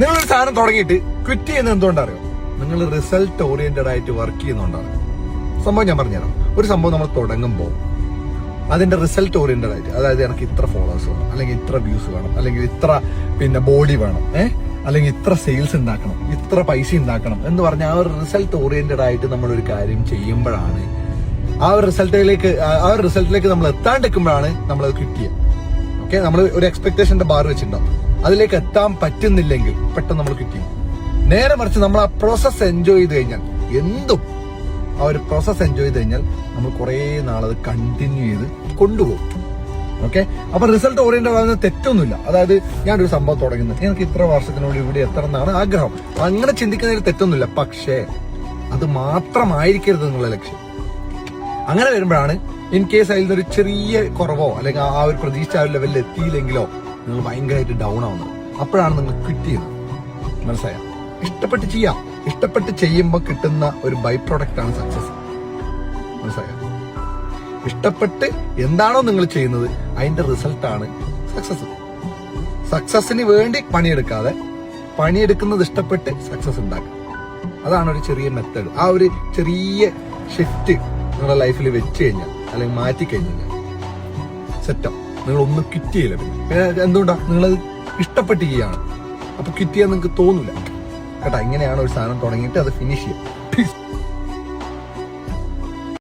നിങ്ങളൊരു സാധനം തുടങ്ങിയിട്ട് ക്വിറ്റ് ചെയ്യുന്നത് എന്തുകൊണ്ടറിയോ? നിങ്ങൾ റിസൾട്ട് ഓറിയന്റഡ് ആയിട്ട് വർക്ക് ചെയ്യുന്നതുകൊണ്ടാണ്. സംഭവം ഞാൻ പറഞ്ഞുതരാം. ഒരു സംഭവം നമ്മൾ തുടങ്ങുമ്പോൾ അതിന്റെ റിസൾട്ട് ഓറിയന്റഡ് ആയിട്ട്, അതായത് എനിക്ക് ഇത്ര ഫോളോവേഴ്സ് വേണം, അല്ലെങ്കിൽ ഇത്ര വ്യൂസ് വേണം, അല്ലെങ്കിൽ ഇത്ര ബോഡി വേണം, അല്ലെങ്കിൽ ഇത്ര സെയിൽസ് ഉണ്ടാക്കണം, ഇത്ര പൈസ ഉണ്ടാക്കണം എന്ന് പറഞ്ഞ ആ ഒരു റിസൾട്ട് ഓറിയന്റഡ് ആയിട്ട് നമ്മളൊരു കാര്യം ചെയ്യുമ്പോഴാണ് ആ ഒരു റിസൾട്ടിലേക്ക് നമ്മൾ എത്താണ്ടിരിക്കുമ്പോഴാണ് നമ്മളത് ക്വിറ്റ് ചെയ്യുക. ഓക്കെ, നമ്മൾ ഒരു എക്സ്പെക്ടേഷന്റെ ബാർ വെച്ചിട്ടുണ്ടാവും, അതിലേക്ക് എത്താൻ പറ്റുന്നില്ലെങ്കിൽ പെട്ടെന്ന് നമ്മൾ ക്വിറ്റ് ചെയ്യും. നേരെ മറിച്ച് നമ്മൾ ആ പ്രോസസ് എൻജോയ് ചെയ്ത് കഴിഞ്ഞാൽ, ആ ഒരു പ്രോസസ് എൻജോയ് ചെയ്ത് കഴിഞ്ഞാൽ നമ്മൾ കുറെ നാളത് കണ്ടിന്യൂ ചെയ്ത് കൊണ്ടുപോകും. ഓക്കെ, അപ്പൊ റിസൾട്ട് ഓറിയന്റഡ് ആകുന്ന തെറ്റൊന്നുമില്ല. അതായത് ഞാനൊരു സംഭവം തുടങ്ങുന്നത്, എനിക്ക് ഇത്ര വർഷത്തിനുള്ളിൽ ഇവിടെ എത്തണം എന്നാണ് ആഗ്രഹം, അങ്ങനെ ചിന്തിക്കുന്നതിൽ തെറ്റൊന്നുമില്ല. പക്ഷേ അത് മാത്രമായിരിക്കരുത് നിങ്ങളുടെ ലക്ഷ്യം. അങ്ങനെ വരുമ്പോഴാണ് ഇൻ കേസ് അതിൽ നിന്നൊരു ചെറിയ കുറവോ അല്ലെങ്കിൽ ആ ഒരു പ്രതീക്ഷ ആ ഒരു ലെവലിൽ എത്തിയില്ലെങ്കിലോ നിങ്ങൾ ഭയങ്കരമായിട്ട് ഡൗൺ ആവുന്നത്. അപ്പോഴാണ് നിങ്ങൾ ക്വിറ്റ് ചെയ്യുന്നത്. മനസ്സിലായോ? ഇഷ്ടപ്പെട്ട് ചെയ്യാം. ഇഷ്ടപ്പെട്ട് ചെയ്യുമ്പോൾ കിട്ടുന്ന ഒരു ബൈ പ്രോഡക്റ്റ് ആണ് സക്സസ്. മനസ്സിലായോ? ഇഷ്ടപ്പെട്ട് എന്താണോ നിങ്ങൾ ചെയ്യുന്നത് അതിന്റെ റിസൾട്ടാണ് സക്സസ്. സക്സസിന് വേണ്ടി പണിയെടുക്കാതെ പണിയെടുക്കുന്നത് ഇഷ്ടപ്പെട്ട് സക്സസ് ഉണ്ടാക്കുക. അതാണ് ഒരു ചെറിയ മെത്തേഡ്. ആ ഒരു ചെറിയ ഷിഫ്റ്റ് നിങ്ങളുടെ ലൈഫിൽ വെച്ച് കഴിഞ്ഞാൽ അല്ലെങ്കിൽ മാറ്റി കഴിഞ്ഞാൽ സെറ്റോ. നിങ്ങൾ ഒന്നും ക്വിറ്റ് ചെയ്യില്ല. പിന്നെ എന്തുകൊണ്ടാ? നിങ്ങളത് ഇഷ്ടപ്പെട്ട് ചെയ്യാണ്. അപ്പൊ ക്വിറ്റ് ചെയ്യാൻ നിങ്ങൾക്ക് തോന്നില്ല കേട്ടാ. ഇങ്ങനെയാണ് ഒരു സാധനം തുടങ്ങിയിട്ട് അത് ഫിനിഷ് ചെയ്യുക.